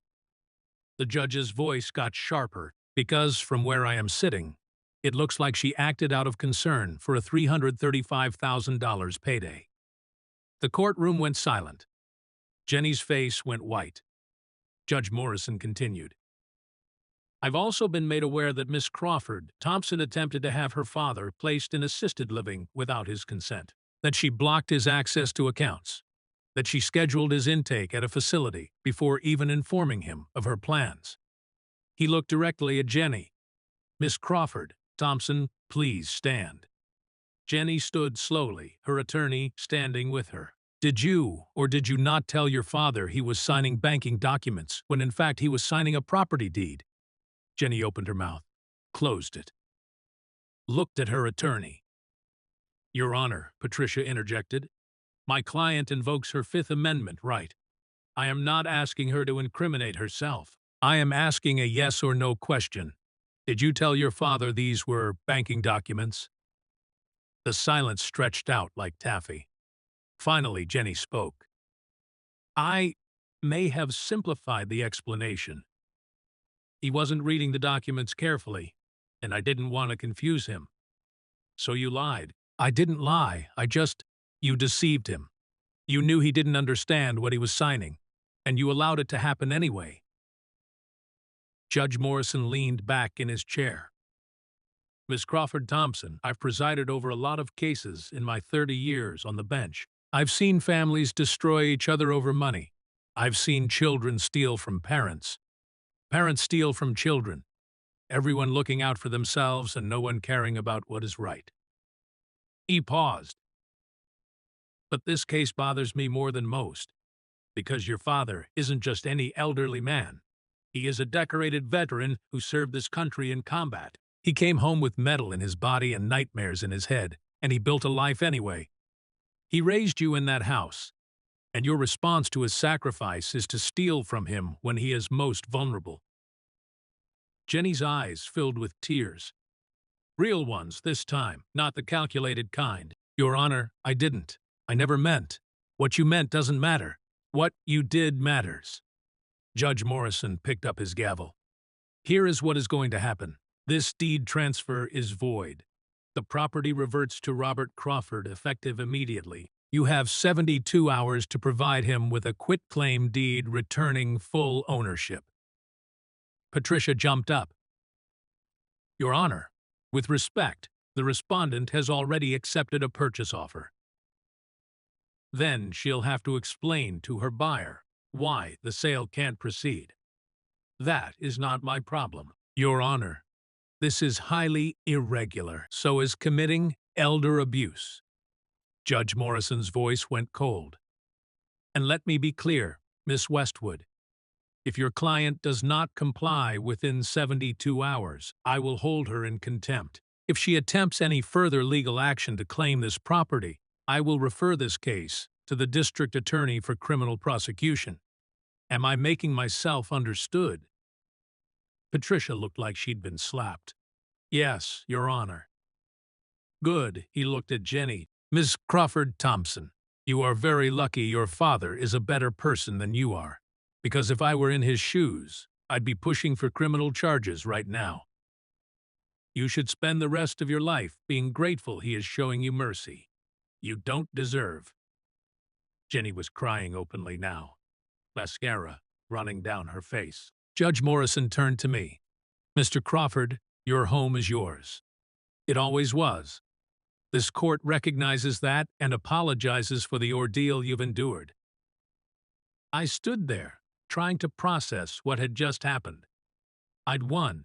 The judge's voice got sharper, because from where I am sitting, it looks like she acted out of concern for a $335,000 payday. The courtroom went silent. Jenny's face went white. Judge Morrison continued. I've also been made aware that Miss Crawford Thompson attempted to have her father placed in assisted living without his consent, that she blocked his access to accounts, that she scheduled his intake at a facility before even informing him of her plans. He looked directly at Jenny. Miss Crawford Thompson, please stand. Jenny stood slowly, her attorney standing with her. Did you or did you not tell your father he was signing banking documents when in fact he was signing a property deed? Jenny opened her mouth, closed it, looked at her attorney. Your Honor, Patricia interjected, my client invokes her Fifth Amendment right. I am not asking her to incriminate herself. I am asking a yes or no question. Did you tell your father these were banking documents? The silence stretched out like taffy. Finally, Jenny spoke. I may have simplified the explanation. He wasn't reading the documents carefully, and I didn't want to confuse him. So you lied. I didn't lie. You deceived him. You knew he didn't understand what he was signing, and you allowed it to happen anyway. Judge Morrison leaned back in his chair. Miss Crawford Thompson, I've presided over a lot of cases in my 30 years on the bench. I've seen families destroy each other over money. I've seen children steal from parents. Parents steal from children. Everyone looking out for themselves and no one caring about what is right. He paused. But this case bothers me more than most, because your father isn't just any elderly man. He is a decorated veteran who served this country in combat. He came home with metal in his body and nightmares in his head, and he built a life anyway. He raised you in that house, and your response to his sacrifice is to steal from him when he is most vulnerable. Jenny's eyes filled with tears. Real ones this time, not the calculated kind. Your Honor, I didn't. I never meant. What you meant doesn't matter. What you did matters. Judge Morrison picked up his gavel. Here is what is going to happen. This deed transfer is void. The property reverts to Robert Crawford effective immediately. You have 72 hours to provide him with a quitclaim deed returning full ownership. Patricia jumped up. Your Honor, with respect, the respondent has already accepted a purchase offer. Then she'll have to explain to her buyer why the sale can't proceed. That is not my problem. Your Honor, this is highly irregular. So is committing elder abuse. Judge Morrison's voice went cold. And let me be clear, Miss Westwood. If your client does not comply within 72 hours, I will hold her in contempt. If she attempts any further legal action to claim this property, I will refer this case to the District Attorney for criminal prosecution. Am I making myself understood? Patricia looked like she'd been slapped. Yes, Your Honor. Good, he looked at Jenny. Miss Crawford Thompson, you are very lucky your father is a better person than you are. Because if I were in his shoes, I'd be pushing for criminal charges right now. You should spend the rest of your life being grateful he is showing you mercy. You don't deserve. Jenny was crying openly now, mascara running down her face. Judge Morrison turned to me. Mr. Crawford, your home is yours. It always was. This court recognizes that and apologizes for the ordeal you've endured. I stood there, trying to process what had just happened. I'd won.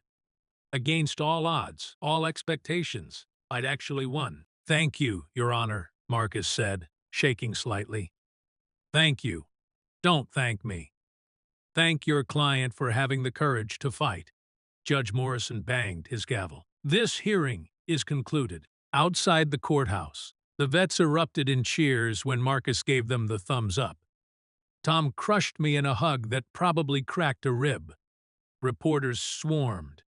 Against all odds, all expectations, I'd actually won. Thank you, Your Honor, Marcus said, shaking slightly. Thank you. Don't thank me. Thank your client for having the courage to fight. Judge Morrison banged his gavel. This hearing is concluded. Outside the courthouse, the vets erupted in cheers when Marcus gave them the thumbs up. Tom crushed me in a hug that probably cracked a rib. Reporters swarmed.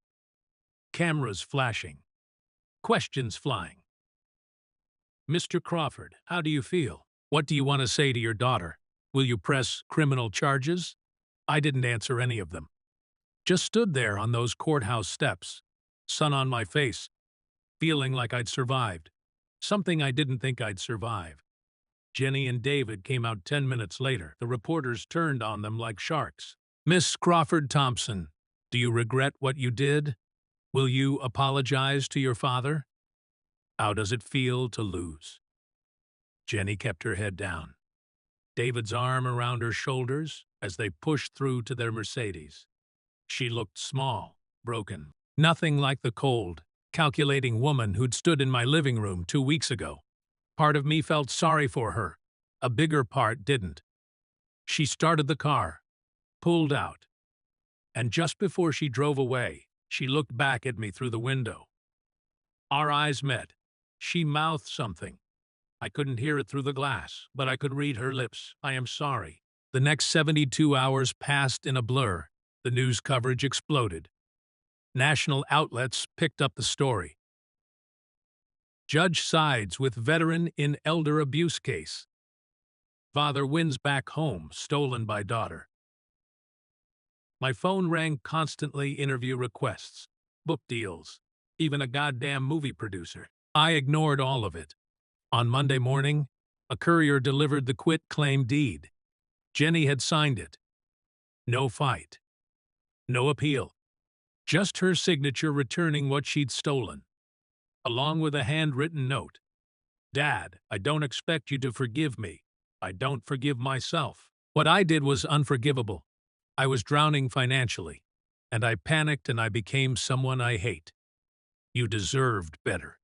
Cameras flashing. Questions flying. Mr. Crawford, how do you feel? What do you want to say to your daughter? Will you press criminal charges? I didn't answer any of them. Just stood there on those courthouse steps, sun on my face, feeling like I'd survived. Something I didn't think I'd survive. Jenny and David came out 10 minutes later. The reporters turned on them like sharks. Miss Crawford Thompson, do you regret what you did? Will you apologize to your father? How does it feel to lose? Jenny kept her head down. David's arm around her shoulders as they pushed through to their Mercedes. She looked small, broken. Nothing like the cold, calculating woman who'd stood in my living room 2 weeks ago. Part of me felt sorry for her. A bigger part didn't. She started the car, pulled out, and just before she drove away, she looked back at me through the window. Our eyes met. She mouthed something. I couldn't hear it through the glass, but I could read her lips. I am sorry. The next 72 hours passed in a blur. The news coverage exploded. National outlets picked up the story. Judge sides with veteran in elder abuse case. Father wins back home, stolen by daughter. My phone rang constantly, interview requests, book deals, even a goddamn movie producer. I ignored all of it. On Monday morning, a courier delivered the quit-claim deed. Jenny had signed it. No fight. No appeal. Just her signature returning what she'd stolen. along with a handwritten note. Dad, I don't expect you to forgive me. I don't forgive myself. What I did was unforgivable. I was drowning financially, and I panicked and I became someone I hate. You deserved better.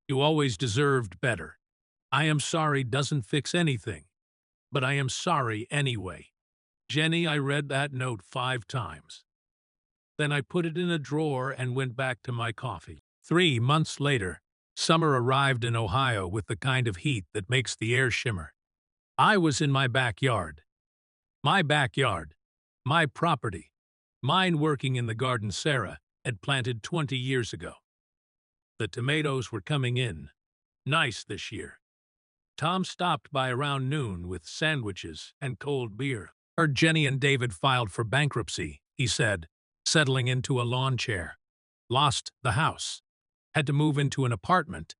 You always deserved better. I am sorry doesn't fix anything, but I am sorry anyway. Jenny, I read that note 5 times. Then I put it in a drawer and went back to my coffee. 3 months later, summer arrived in Ohio with the kind of heat that makes the air shimmer. I was in my backyard. My backyard. My property. Mine working in the garden Sarah had planted 20 years ago. The tomatoes were coming in. Nice this year. Tom stopped by around noon with sandwiches and cold beer. Heard Jenny and David filed for bankruptcy, he said, settling into a lawn chair. Lost the house. Had to move into an apartment.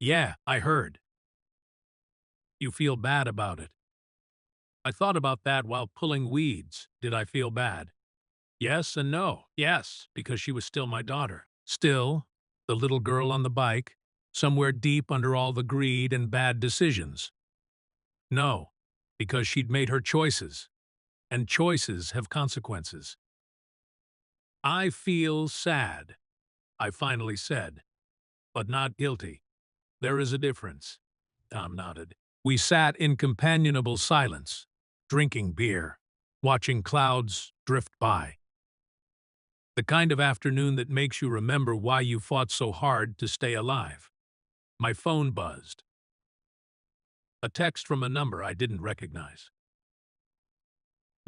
Yeah, I heard. You feel bad about it. I thought about that while pulling weeds. Did I feel bad? Yes and no. Yes, because she was still my daughter. Still, the little girl on the bike, somewhere deep under all the greed and bad decisions. No, because she'd made her choices, and choices have consequences. I feel sad, I finally said, but not guilty. There is a difference. Tom nodded. We sat in companionable silence, drinking beer, watching clouds drift by. The kind of afternoon that makes you remember why you fought so hard to stay alive. My phone buzzed. A text from a number I didn't recognize.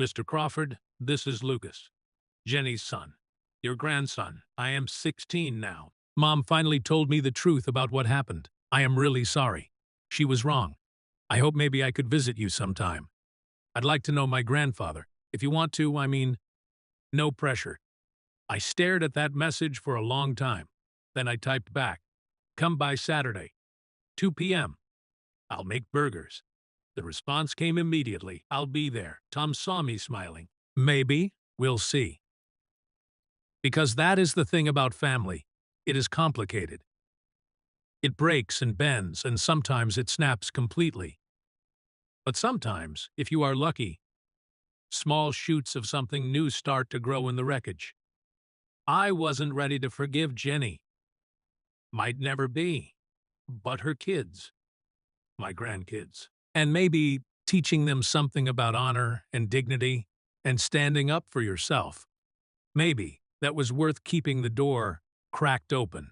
Mr. Crawford, this is Lucas, Jenny's son, your grandson. I am 16 now. Mom finally told me the truth about what happened. I am really sorry. She was wrong. I hope maybe I could visit you sometime. I'd like to know my grandfather. If you want to, I mean, no pressure. I stared at that message for a long time. Then I typed back, come by Saturday, 2 p.m. I'll make burgers. The response came immediately. I'll be there. Tom saw me smiling. Maybe. We'll see. Because that is the thing about family. It is complicated. It breaks and bends, and sometimes it snaps completely. But sometimes, if you are lucky, small shoots of something new start to grow in the wreckage. I wasn't ready to forgive Jenny. Might never be. But her kids. My grandkids. And maybe teaching them something about honor and dignity and standing up for yourself. Maybe that was worth keeping the door cracked open.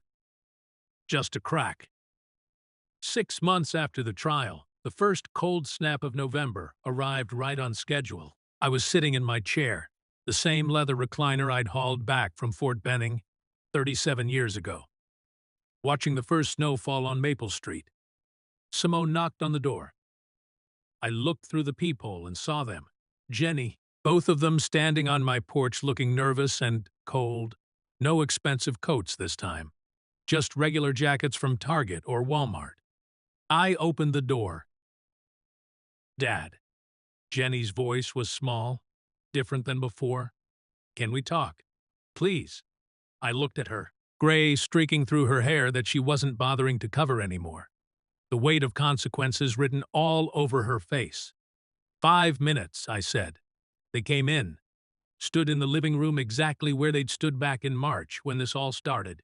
Just a crack. 6 months after the trial, the first cold snap of November arrived right on schedule. I was sitting in my chair, the same leather recliner I'd hauled back from Fort Benning 37 years ago, watching the first snow fall on Maple Street. Simone knocked on the door. I looked through the peephole and saw them, Jenny, both of them standing on my porch looking nervous and cold. No expensive coats this time, just regular jackets from Target or Walmart. I opened the door. Dad. Jenny's voice was small, different than before. Can we talk? Please. I looked at her, gray streaking through her hair that she wasn't bothering to cover anymore. The weight of consequences written all over her face. 5 minutes, I said. They came in, stood in the living room exactly where they'd stood back in March when this all started.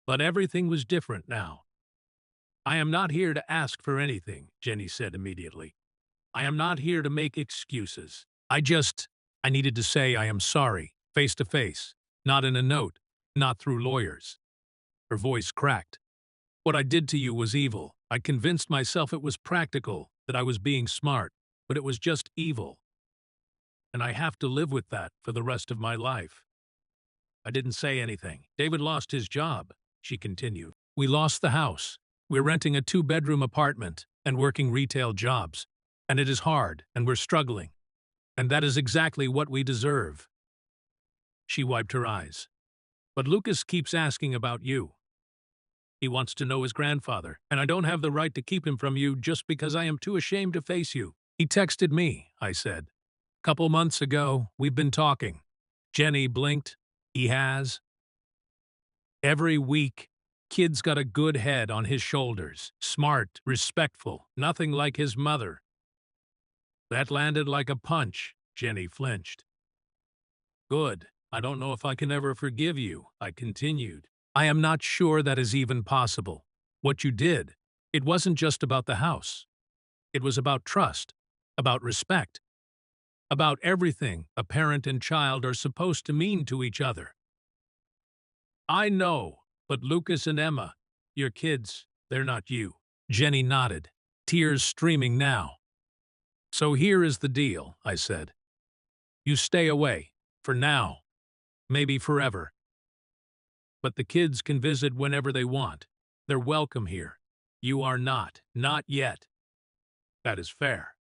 But everything was different now. I am not here to ask for anything, Jenny said immediately. I am not here to make excuses. I needed to say I am sorry, face to face, not in a note, not through lawyers. Her voice cracked. What I did to you was evil. I convinced myself it was practical, that I was being smart, but it was just evil. And I have to live with that for the rest of my life. I didn't say anything. David lost his job, she continued. We lost the house. We're renting a 2-bedroom apartment and working retail jobs. And it is hard, and we're struggling. And that is exactly what we deserve. She wiped her eyes. But Lucas keeps asking about you. He wants to know his grandfather, and I don't have the right to keep him from you just because I am too ashamed to face you. He texted me, I said. Couple months ago, we've been talking. Jenny blinked. He has. Every week, Kid's got a good head on his shoulders. Smart, respectful, nothing like his mother. That landed like a punch. Jenny flinched. Good. I don't know if I can ever forgive you, I continued. I am not sure that is even possible. What you did, it wasn't just about the house. It was about trust, about respect, about everything a parent and child are supposed to mean to each other. I know, but Lucas and Emma, your kids, they're not you. Jenny nodded, tears streaming now. So here is the deal, I said. You stay away, for now, maybe forever. But the kids can visit whenever they want. They're welcome here. You are not yet. That is fair.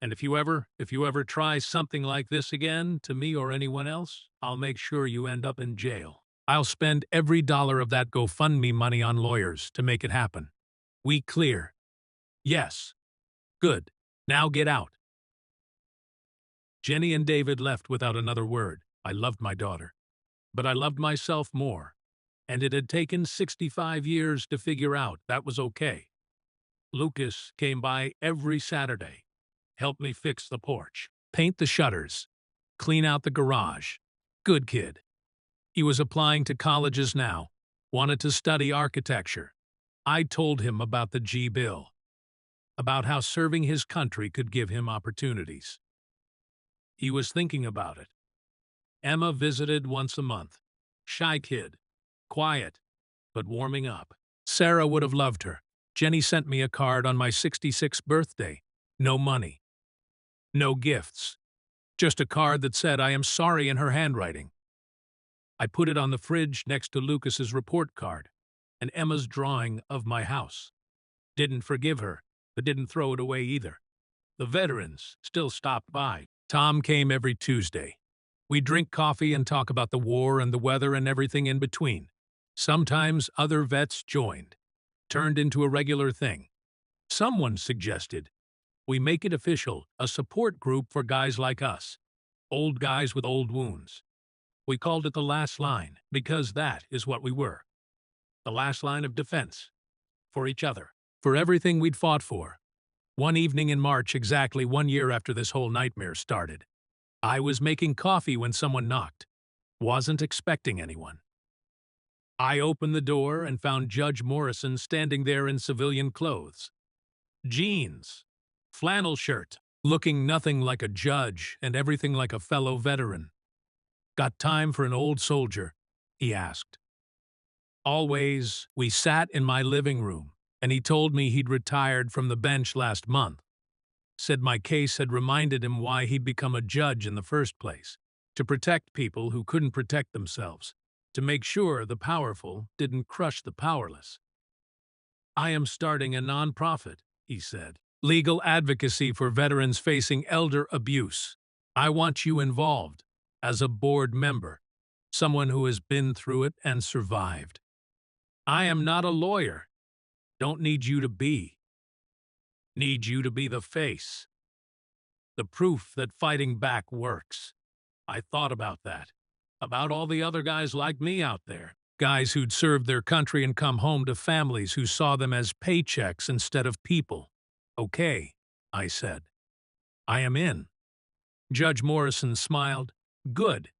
And if you ever try something like this again, to me or anyone else, I'll make sure you end up in jail. I'll spend every dollar of that GoFundMe money on lawyers to make it happen. We clear? Yes. Good. Now get out. Jenny and David left without another word. I loved my daughter. But I loved myself more. And it had taken 65 years to figure out that was okay. Lucas came by every Saturday, helped me fix the porch, paint the shutters, clean out the garage. Good kid. He was applying to colleges now, wanted to study architecture. I told him about the G-Bill, about how serving his country could give him opportunities. He was thinking about it. Emma visited once a month. Shy kid. Quiet, but warming up. Sarah would have loved her. Jenny sent me a card on my 66th birthday. No money. No gifts. Just a card that said I am sorry in her handwriting. I put it on the fridge next to Lucas's report card and Emma's drawing of my house. Didn't forgive her, but didn't throw it away either. The veterans still stopped by. Tom came every Tuesday. We drink coffee and talk about the war and the weather and everything in between. Sometimes other vets joined. Turned into a regular thing. Someone suggested we make it official, a support group for guys like us. Old guys with old wounds. We called it the last line, because that is what we were. The last line of defense. For each other. For everything we'd fought for. One evening in March, exactly 1 year after this whole nightmare started, I was making coffee when someone knocked. Wasn't expecting anyone. I opened the door and found Judge Morrison standing there in civilian clothes. Jeans, flannel shirt, looking nothing like a judge and everything like a fellow veteran. Got time for an old soldier? He asked. Always. We sat in my living room, and he told me he'd retired from the bench last month. Said my case had reminded him why he'd become a judge in the first place, to protect people who couldn't protect themselves, to make sure the powerful didn't crush the powerless. I am starting a nonprofit, he said. Legal advocacy for veterans facing elder abuse. I want you involved, as a board member, someone who has been through it and survived. I am not a lawyer. Don't need you to be. Need you to be the face. The proof that fighting back works. I thought about that. About all the other guys like me out there. Guys who'd served their country and come home to families who saw them as paychecks instead of people. Okay, I said. I am in. Judge Morrison smiled. Good,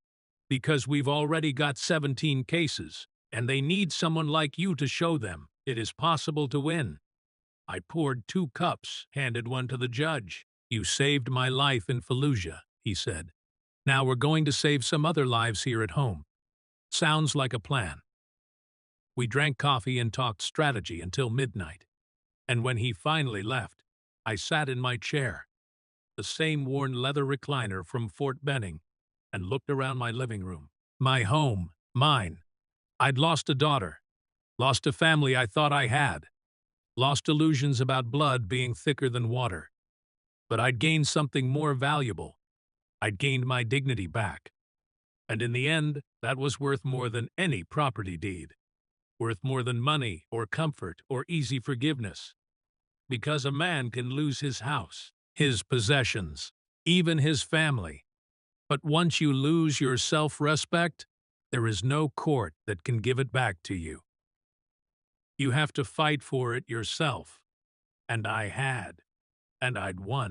because we've already got 17 cases, and they need someone like you to show them it is possible to win. I poured 2 cups, handed one to the judge. You saved my life in Fallujah, he said. Now we're going to save some other lives here at home. Sounds like a plan. We drank coffee and talked strategy until midnight. And when he finally left, I sat in my chair, the same worn leather recliner from Fort Benning, and looked around my living room. My home, mine. I'd lost a daughter, lost a family I thought I had, lost illusions about blood being thicker than water. But I'd gained something more valuable. I'd gained my dignity back. And in the end, that was worth more than any property deed. Worth more than money or comfort or easy forgiveness. Because a man can lose his house, his possessions, even his family. But once you lose your self-respect, there is no court that can give it back to you. You have to fight for it yourself. And I had. And I'd won.